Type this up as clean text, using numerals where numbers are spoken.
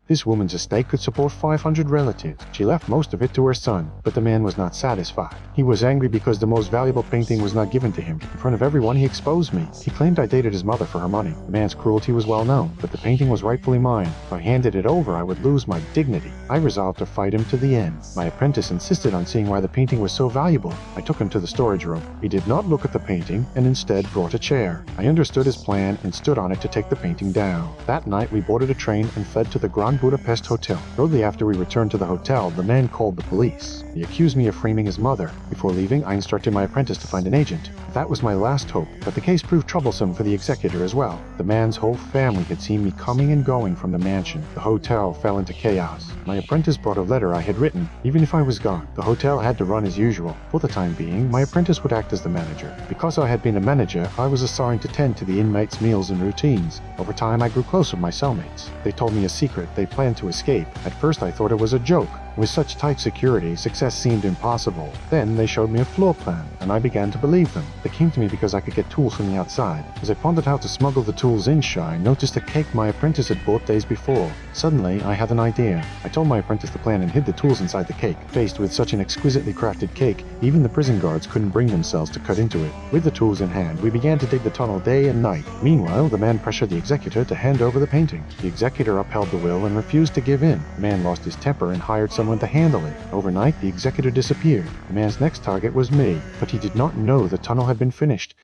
This woman's estate could support 500 relatives. She left most of it to her son, but the man was not satisfied. He was angry because the most valuable painting was not given to him. In front of everyone, he exposed me. He claimed I dated his mother for her money. The man's cruelty was well known, but the painting was rightfully mine. If I handed it over, I would lose my dignity. I resolved to fight him to the end. My apprentice insisted on seeing why the painting was so valuable. I took him to the storage room. He did not look at the painting and instead brought a chair. I understood his plan and stood on it to take the painting down. That night, we boarded a train and fled to the Grand Budapest Hotel. Shortly after we returned to the hotel, the man called the police. He accused me of framing his mother. Before leaving, I instructed my apprentice to find an agent. That was my last hope, but the case proved troublesome for the executor as well. The man's whole family had seen me coming and going from the mansion. The hotel fell into chaos. My apprentice brought a letter I had written. Even if I was gone, the hotel had to run as usual. For the time being, my apprentice would act as the manager. Because I had been a manager, I was assigned to tend to the inmates' meals and routines. Over time, I grew close with my cellmates. They told me a secret. They planned to escape. At first, I thought it was a joke. With such tight security, success seemed impossible. Then they showed me a floor plan, and I began to believe them. They came to me because I could get tools from the outside. As I pondered how to smuggle the tools in, I noticed a cake my apprentice had bought days before. Suddenly, I had an idea. I told my apprentice the plan and hid the tools inside the cake. Faced with such an exquisitely crafted cake, even the prison guards couldn't bring themselves to cut into it. With the tools in hand, we began to dig the tunnel day and night. Meanwhile, the man pressured the executor to hand over the painting. The executor upheld the will and refused to give in. The man lost his temper and hired someone to handle it. Overnight, the executor disappeared. The man's next target was me, but he did not know the tunnel had been finished.